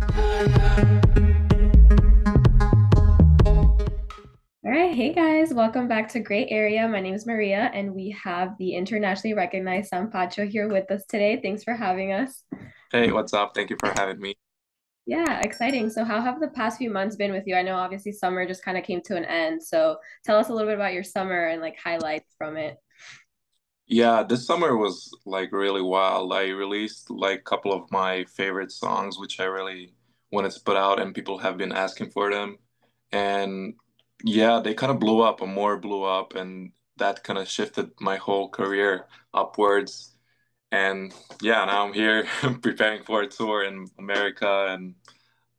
All right, hey guys, welcome back to Great Area. My name is Maria, and we have the internationally recognized San Pacho here with us today. Thanks for having us. Hey, what's up? Thank you for having me. Yeah, exciting. So, how have the past few months been with you? I know obviously summer just kind of came to an end. So, tell us a little bit about your summer and like highlights from it. Yeah, this summer was like really wild. I released like a couple of my favorite songs, which I really wanted to put out, and people have been asking for them. And yeah, they kind of blew up, or more blew up, and that kind of shifted my whole career upwards. And yeah, now I'm here preparing for a tour in America, and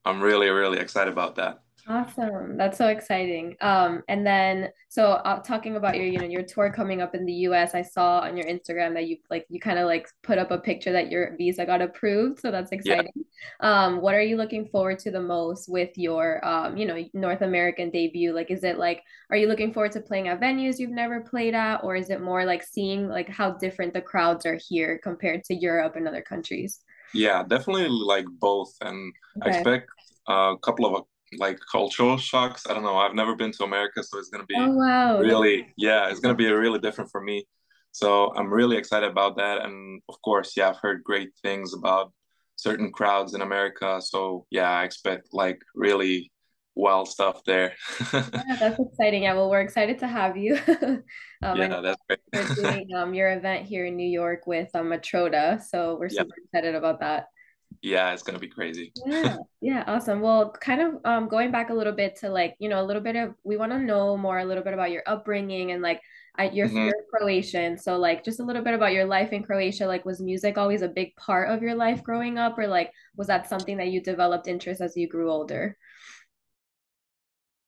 I'm really, really excited about that. Awesome. That's so exciting. And then talking about your tour coming up in the US, I saw on your Instagram that you kind of like put up a picture that your visa got approved. So that's Yeah. exciting. What are you looking forward to the most with your North American debut? Like, is it like, are you looking forward to playing at venues you've never played at, or is it more like seeing like how different the crowds are here compared to Europe and other countries? Yeah, definitely like both. And I Okay. expect a couple of like cultural shocks. I don't know. I've never been to America, so it's gonna be Oh wow, that's really, yeah, it's gonna be really different for me. So I'm really excited about that. And of course, yeah, I've heard great things about certain crowds in America. So yeah, I expect like really wild stuff there. Yeah, that's exciting. Yeah, well, we're excited to have you. I know Yeah, that's you're great. doing your event here in New York with Matroda, so we're Yeah, super excited about that. yeah, it's gonna be crazy. Yeah, yeah, awesome. Well, kind of going back a little bit to like, a little bit of we want to know more a little bit about your upbringing and like hmm you're Croatian. So like just a little bit about your life in Croatia. Like was music always a big part of your life growing up or like was that something that you developed interest as you grew older?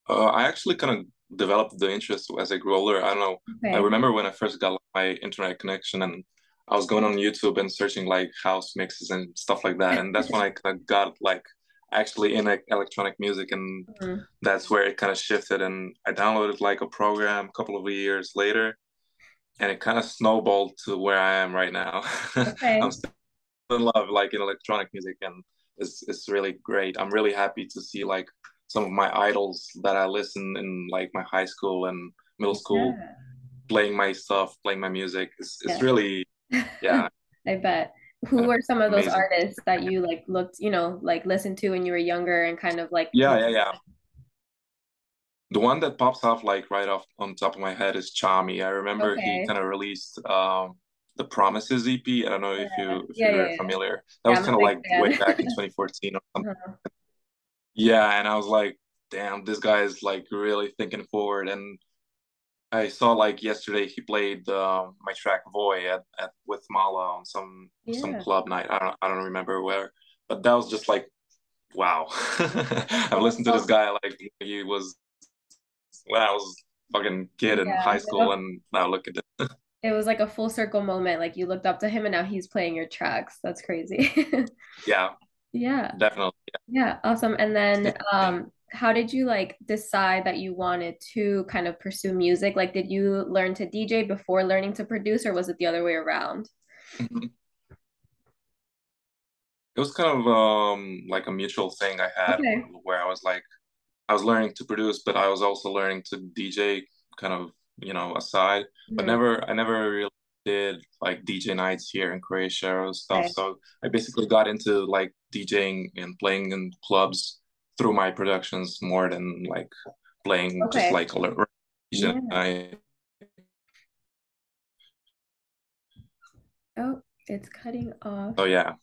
I actually kind of developed the interest as I grew older. I don't know. I Okay. remember when I first got my internet connection and I was going on YouTube and searching like house mixes and stuff like that. And that's when I kind of got like actually in like, electronic music, and Mhm. that's where it kind of shifted. And I downloaded like a program a couple of years later, and it kind of snowballed to where I am right now. I'm Okay. still in love like in electronic music, and it's really great. I'm really happy to see like some of my idols that I listened in like my high school and middle school Yeah. playing my stuff, playing my music. It's Yeah. really, yeah, I bet. Who were some of those amazing. artists that you like looked, like listened to when you were younger and kind of like Yeah, yeah, yeah. The one that pops off like right off on top of my head is Chami. I remember he okay. kind of released the Promises EP. I don't know Yeah. if Yeah, you're yeah, yeah. familiar. That Yeah, was I'm a kind of big like way fan. back in 2014 or something. Uh-huh. Yeah, and I was like, damn, this guy is like really thinking forward. And I saw like yesterday he played my track Voy at with Mala on some Yeah. club night. I don't remember where, but that was just like wow. That's I've listened to this awesome. guy like he was when I was fucking kid in Yeah. high school, and now look at it. It was like a full circle moment. Like you looked up to him and now he's playing your tracks. That's crazy. Yeah, Yeah. definitely. Yeah. Awesome. And then Yeah. how did you like decide that you wanted to kind of pursue music? Like did you learn to DJ before learning to produce or was it the other way around? Mhm. It was kind of like a mutual thing I had Okay. where I was like I was learning to produce, but I was also learning to DJ kind of, aside. But Mhm. I never really did like DJ nights here in Croatia or stuff. Okay. So I basically got into like DJing and playing in clubs through my productions more than like playing just Okay. like a DJ Yeah. night. Oh, it's cutting off. So yeah.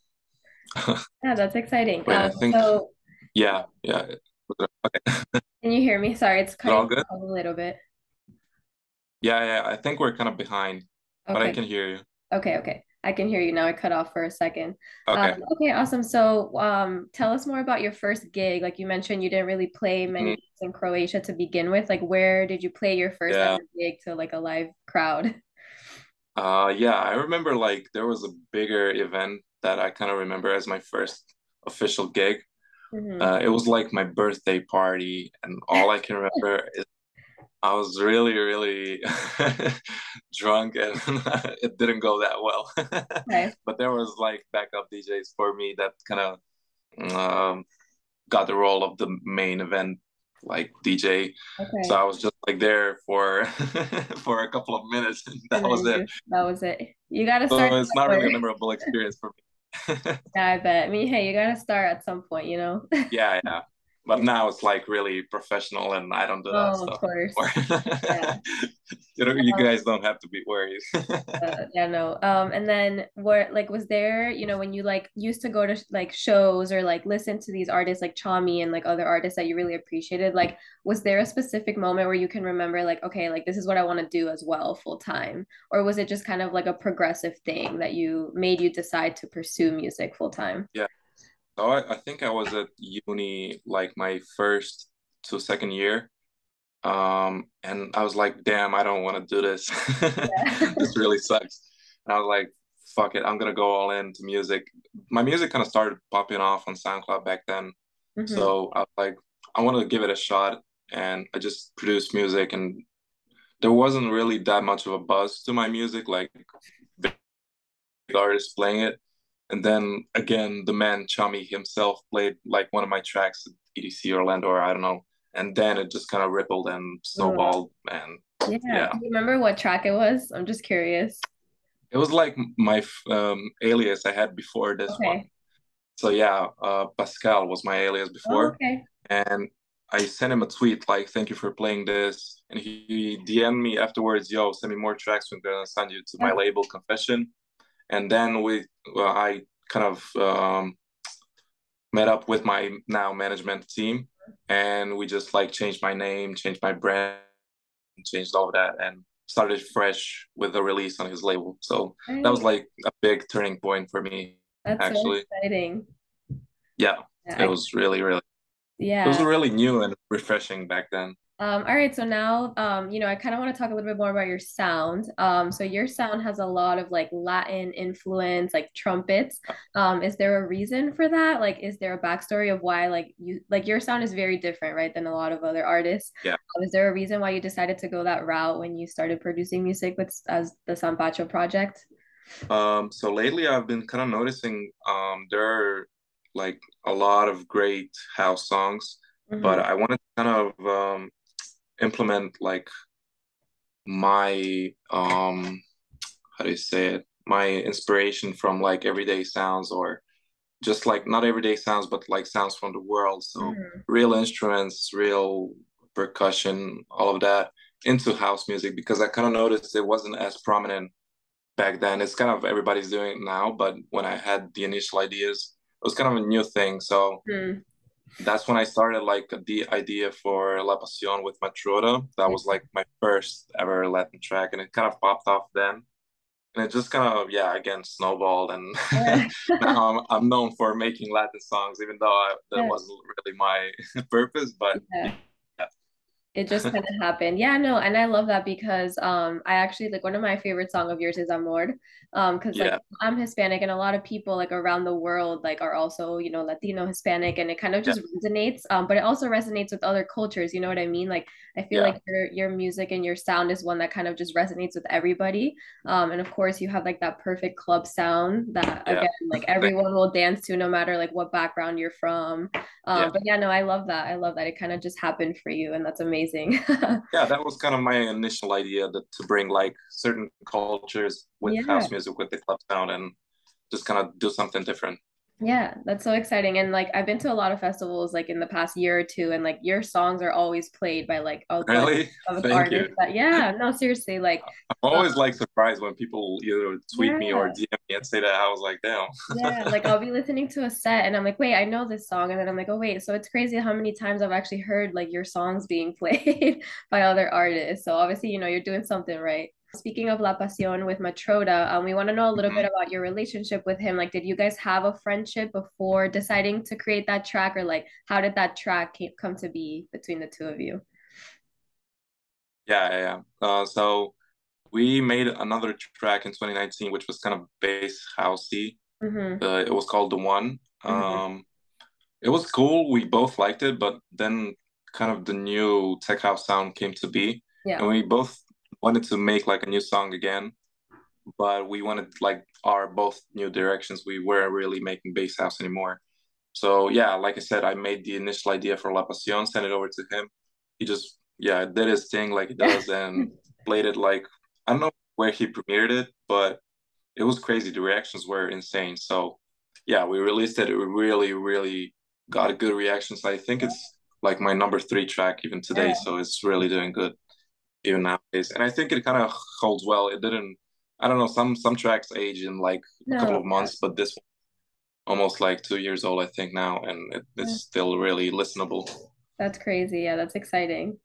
Yeah, that's exciting. Wait, I think So yeah, yeah. Okay. Is can you hear me? Sorry, it's it cutting all good? off a little bit. Yeah, yeah. I think we're kind of behind, but I Okay. can hear you. Okay, okay. I can hear you now. I cut off for a second. Okay. Okay, awesome. So, tell us more about your first gig. Like you mentioned, you didn't really play many Mhm. gigs in Croatia to begin with. Like, where did you play your first ever Yeah. gig to like a live crowd? Yeah, I remember like there was a bigger event that I kind of remember as my first official gig. Hmm. It was like my birthday party, and all I can remember is I was really, really drunk, and it didn't go that well. Okay. But there was like backup DJs for me that kind of got the role of the main event like DJ. So Okay. I was just like there for for a couple of minutes, and that And was then it. that was it. You got to start So it's not really a somewhere. memorable experience for me. Yeah, I bet. I mean, hey, you got to start at some point, you know? Yeah, yeah. But Yeah. now it's like really professional, and I don't do that Oh, of stuff course. anymore. Yeah. You know, you guys don't have to be worried. Yeah, no. And then what like was there, when you like used to go to like shows or like listen to these artists like Chami and like other artists that you really appreciated, like was there a specific moment where you can remember like, okay, like this is what I want to do as well full time? Or was it just kind of like a progressive thing that you made you decide to pursue music full time? Yeah. So I think I was at uni like my first to second year. And I was like, damn, I don't want to do this. Yeah. This really sucks. And I was like, fuck it, I'm gonna go all into music. My music kind of started popping off on SoundCloud back then. Hmm. So I was like, I want to give it a shot. And I just produced music, and there wasn't really that much of a buzz to my music, like big artists playing it. And then again, the man Chummy himself played like one of my tracks at EDC Orlando, or I don't know. And then it just kind of rippled and Oh, snowballed. And yeah. yeah, Do you remember what track it was? I'm just curious. it was like my alias I had before this one. Okay. So yeah, Pascal was my alias Oh, before. okay. And I sent him a tweet like, "Thank you for playing this." And he DM'd me afterwards, "Yo, send me more tracks. We're gonna send you to my Yeah. label Confession." And then I kind of met up with my now management team, and we just like changed my name, changed my brand, changed all of that, and started fresh with the release on his label. So that was Right. like a big turning point for me, That's so actually. exciting. Yeah, Yeah, it was really, really, it was yeah. really new and refreshing back then. All right, so now, I kind of want to talk a little bit more about your sound. So your sound has a lot of like Latin influence, like trumpets. Is there a reason for that? Like, is there a backstory of why like your sound is very different, right, than a lot of other artists? Yeah. Is there a reason why you decided to go that route when you started producing music with as the San Pacho project? So lately I've been kind of noticing there are like a lot of great house songs, but Mm-hmm. I wanted to kind of implement like my how do you say it? My inspiration from like everyday sounds, or just like not everyday sounds, but like sounds from the world. So Mm-hmm. real instruments, real percussion, all of that into house music, because I kind of noticed it wasn't as prominent back then. It's kind of everybody's doing it now, but when I had the initial ideas, it was kind of a new thing. So that's when I started like the idea for La Pasión with Matroda. That Yeah. was like my first ever Latin track, and it kind of popped off then. And it just kind of, yeah, again, snowballed. And Yeah. now I'm known for making Latin songs, even though that Yeah. wasn't really my purpose. But yeah, Yeah. It just kind of happened. Yeah, no, and I love that because I actually like one of my favorite song of yours is Amor. Because like yeah, I'm Hispanic and a lot of people like around the world like are also, Latino, Hispanic, and it kind of yeah, just resonates. But it also resonates with other cultures, you know what I mean? Like I feel yeah, like your music and your sound is one that kind of just resonates with everybody. And of course you have like that perfect club sound that yeah. again like Thank everyone will dance to no matter like what background you're from. Yeah. But yeah, no, I love that. I love that. It kind of just happened for you, and that's amazing. Yeah, that was kind of my initial idea, that to bring like certain cultures with Yeah. house music with the club sound and just kind of do something different. Yeah, that's so exciting. And like I've been to a lot of festivals like in the past year or two, and like your songs are always played by like a bunch Really? of Thank you. artists that yeah, no, seriously, like I'm um, always like surprised when people either tweet me or yeah. DM me and say that. I was like, damn. Yeah, like I'll be listening to a set and I'm like, wait, I know this song. And then I'm like, oh wait, so it's crazy how many times I've actually heard like your songs being played by other artists. So obviously, you're doing something right. Speaking of La Pasión with Matroda, we want to know a little Mhm. bit about your relationship with him. Like, did you guys have a friendship before deciding to create that track, or like, how did that track come to be between the two of you? Yeah, yeah, yeah. So we made another track in 2019, which was kind of bass housey. Mm-hmm. It was called The One. Mm-hmm. It was cool. We both liked it, but then kind of the new tech house sound came to be, Yeah. and we both wanted to make like a new song again, but we wanted like our both new directions. We weren't really making bass house anymore. So yeah, like I said, I made the initial idea for La Pasión, sent it over to him. He just yeah did his thing like he does and played it like I don't know where he premiered it, but it was crazy. The reactions were insane. So yeah, we released it. It really, really got a good reactions. I think it's like my number three track even today. Yeah. So it's really doing good even nowadays. And I think it kind of holds well. It didn't. I don't know. Some tracks age in like a couple No, of yeah. months, but this one almost like 2 years old, I think now, and it's Yeah. still really listenable. That's crazy. Yeah, that's exciting.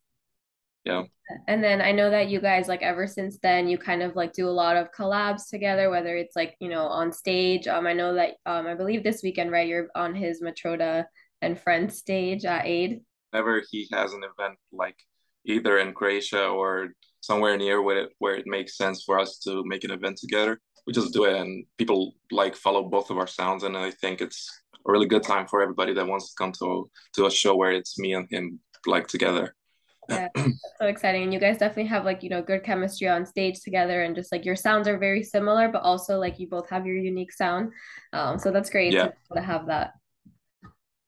Yeah. And then I know that you guys like ever since then you kind of like do a lot of collabs together, whether it's like, on stage. I know that I believe this weekend, right, you're on his Matroda and Friends stage at Aid. Whenever he has an event like either in Croatia or somewhere near where it makes sense for us to make an event together, we just do it and people like follow both of our sounds and I think it's a really good time for everybody that wants to come to a show where it's me and him like together. Yeah, that's so exciting. And you guys definitely have like, good chemistry on stage together and just like your sounds are very similar, but also like you both have your unique sound. So that's great to Yeah. be able to have that.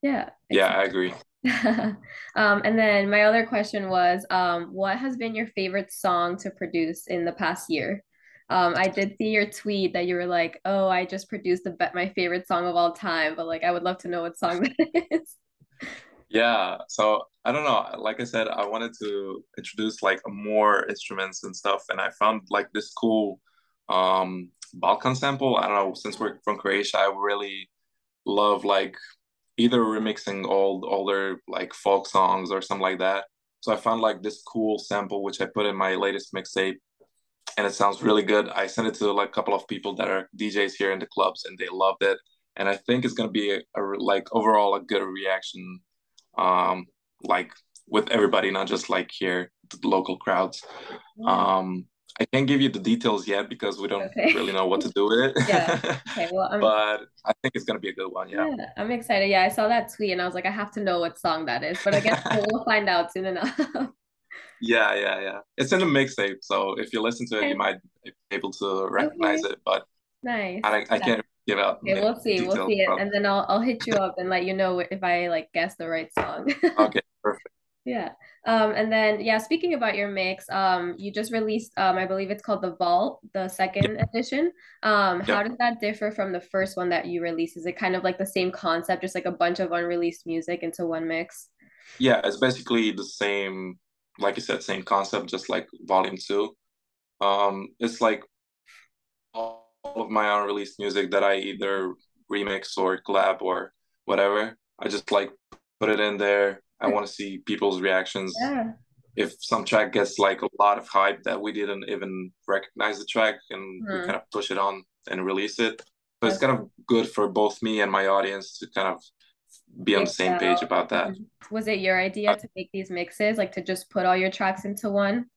Yeah, Yeah, exciting. I agree. And then my other question was, what has been your favorite song to produce in the past year? I did see your tweet that you were like, "Oh, I just produced my favorite song of all time," but like, I would love to know what song that is. Yeah, so I don't know. Like I said, I wanted to introduce like more instruments and stuff, and I found like this cool Balkan sample. I don't know, since we're from Croatia, I really love like either remixing old older like folk songs or something like that. So I found like this cool sample which I put in my latest mixtape and it sounds really good. I sent it to like a couple of people that are DJs here in the clubs and they loved it. And I think it's gonna be like overall a good reaction um like with everybody, not just like here, the local crowds. Yeah. Um I can't give you the details yet because we don't Okay. really know what to do with Yeah. it. Okay. Well, But I think it's gonna be a good one, yeah. yeah, I'm excited. Yeah, I saw that tweet and I was like, I have to know what song that is, but I guess we'll find out soon enough. Yeah, yeah, yeah. It's in the mixtape, so if you listen to it, you Okay. might be able to recognize Okay. it. But Nice. I Yeah. can't give out Okay, we'll see. We'll details see it, about. and then I'll hit you up and let you know if I like guess the right song. Okay, perfect. Yeah. And then yeah, speaking about your mix, you just released I believe it's called The Vault, the second Yep, edition. How yep. does that differ from the first one that you released? Is it kind of like the same concept, just like a bunch of unreleased music into one mix? Yeah, it's basically the same, like you said, same concept, just like Volume Two. It's like all of my unreleased music that I either remix or collab or whatever. I just like put it in there. I want to see people's reactions. Yeah. If some track gets like a lot of hype that we didn't even recognize the track and we Hmm. kind of push it on and release it. So it's That's kind of good for both me and my audience to kind of be on figure the it same page out. about that. Mhm. Was it your idea to make these mixes, like to just put all your tracks into one?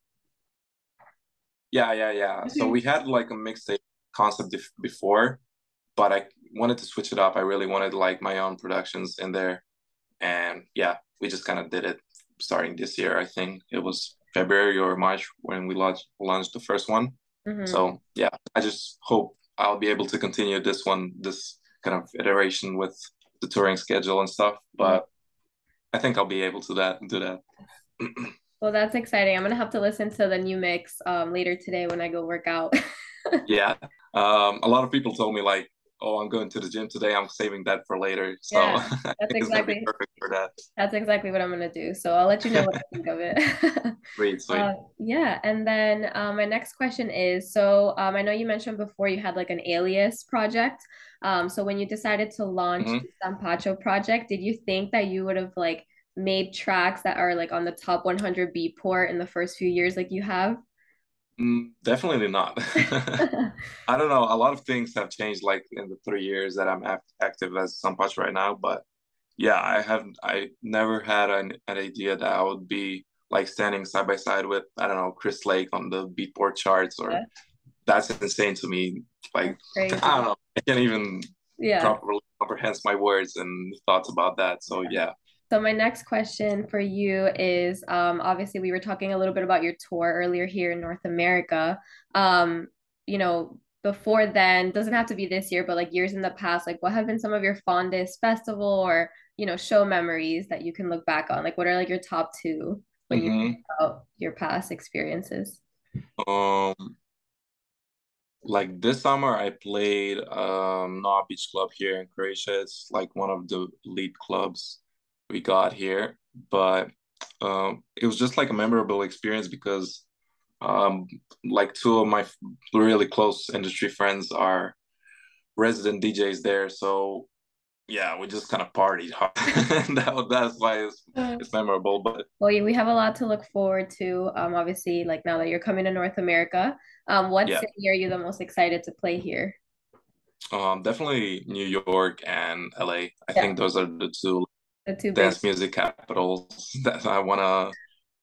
Yeah, yeah, yeah. So Okay. we had like a mixtape concept before, but I wanted to switch it up. I really wanted like my own productions in there. And yeah, we just kind of did it starting this year. I think it was February or March when we launched the first one. Hmm. So yeah, I just hope I'll be able to continue this kind of iteration with the touring schedule and stuff. But I think I'll be able to do that. Well, that's exciting. I'm gonna have to listen to the new mix later today when I go work out. Yeah. A lot of people told me like, oh, I'm going to the gym today. I'm saving that for later. So Yeah, I that's think it's gonna be exactly perfect for that. that's exactly what I'm gonna do. So I'll let you know what I think of it. Sweet, sweet. Yeah, and then my next question is, so I know you mentioned before you had like an alias project. So when you decided to launch Hmm. the San Pacho project, did you think that you would have like made tracks that are like on the top 100 Beatport in the first few years like you have? Definitely not. I don't know. A lot of things have changed like in the 3 years that I'm active as San Pacho right now. But yeah, I never had an idea that I would be like standing side by side with, I don't know, Chris Lake on the Beatport charts or Yeah, that's insane to me. Like, that's I don't crazy. know. I can't even Yeah. properly comprehend my words and thoughts about that. So yeah. So my next question for you is, obviously we were talking a little bit about your tour earlier here in North America. Um, you know, before then, doesn't have to be this year, but like years in the past, like what have been some of your fondest festival or, show memories that you can look back on? Like what are like your top two when you think Hmm. about your past experiences? Um, like this summer, I played Noa Beach Club here in Croatia. It's like one of the lead clubs we got here, but it was just like a memorable experience because um, like two of my really close industry friends are resident DJs there, so yeah, we just kind of partied hard. That's why it's memorable. But Well, we have a lot to look forward to. Obviously, like now that you're coming to North America, what yeah, city are you the most excited to play here? definitely New York and LA. I Yeah, think those are the two the two big, dance music capitals that I want to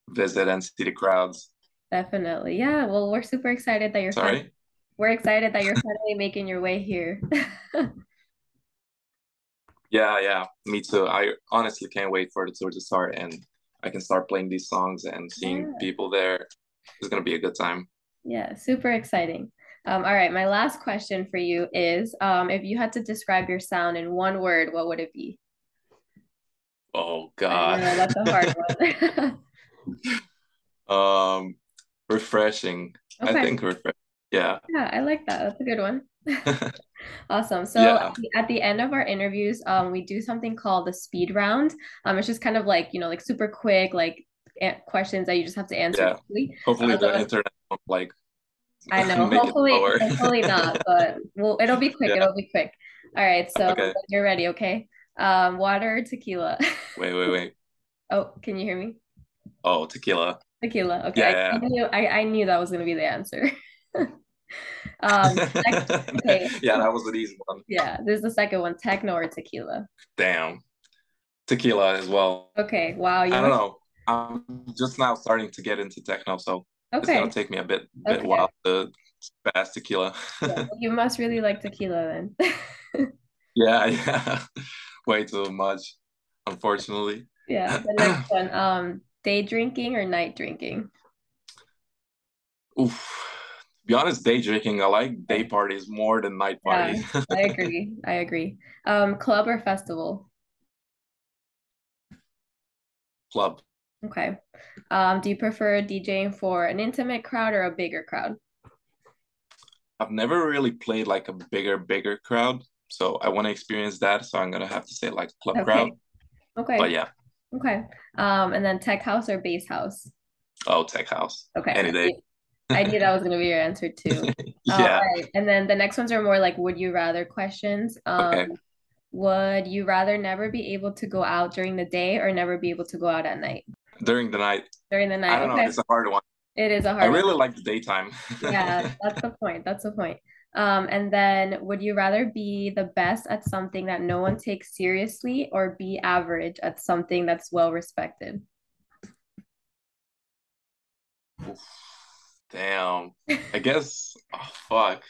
visit and see the crowds. definitely. Yeah, well, Sorry? we're excited that you're finally making your way here. Yeah, yeah, me too. I honestly can't wait for the tour to start and I can start playing these songs and seeing Yeah, people there. It's gonna be a good time. yeah, super exciting. All right, my last question for you is, if you had to describe your sound in one word, what would it be? Oh I God. know that's a hard one. Um, refreshing. I Okay. think refreshing. Yeah. Yeah, I like that. That's a good one. Awesome. So Yeah. at the end of our interviews, we do something called the speed round. It's just kind of like, like super quick, like questions that you just have to answer Yeah. quickly. Hopefully the So internet won't like I know, make it slower. hopefully not, but well, it'll be quick. Yeah. It'll be quick. All right. So Okay. you're ready, okay? Water or tequila? Wait, wait, wait. Oh, can you hear me? Oh, tequila. Tequila. Okay. I Yeah, knew I knew that was gonna be the answer. yeah. Okay. Yeah, that was an easy one. Yeah, this is the second one, techno or tequila. Damn. Tequila as well. Okay, wow, you I don't must. know. I'm just now starting to get into techno, so it's gonna Okay, take me a bit okay. while to pass tequila. Yeah, well, you must really like tequila then. Yeah, yeah. Way too much, unfortunately. Yeah, the next one, day drinking or night drinking? Oof. To be honest, day drinking. I like day Okay. parties more than night Yeah, parties. I agree. I agree. Club or festival? Club. Okay. Do you prefer DJing for an intimate crowd or a bigger crowd? I've never really played like a bigger crowd, so I want to experience that. So I'm gonna have to say like club Okay. crowd. But Okay. yeah, Okay. And then tech house or bass house? oh, tech house Okay. any day. I knew that was going to be your answer too. All Yeah. right. And then the next ones are more like would you rather questions. Okay. Would you rather never be able to go out during the day or never be able to go out at night? During the night, During the I night. don't know. Okay. It's a hard one. It is a I hard one. really like the daytime. Yeah, that's the point. That's the point. And then would you rather be the best at something that no one takes seriously or be average at something that's well respected? Oof, damn. I guess. Oh, fuck.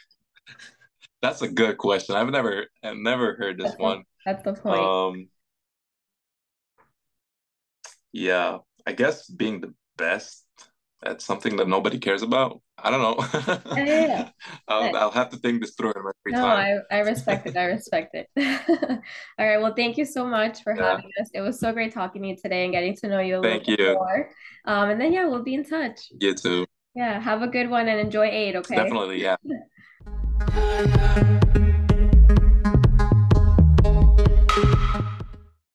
That's a good question. I've never heard this one. That's the point. Um, yeah, I guess being the best at something that nobody cares about. I don't Yeah, know. yeah, yeah. I'll have to think this through in my free No, time. I respect it. I respect it. All right. Well, thank you so much for Yeah. having us. It was so great talking to you today and getting to know you a little Thank bit you. more. And then, yeah, we'll be in touch. You too. Yeah. Have a good one and enjoy Aid, okay? Definitely. Yeah.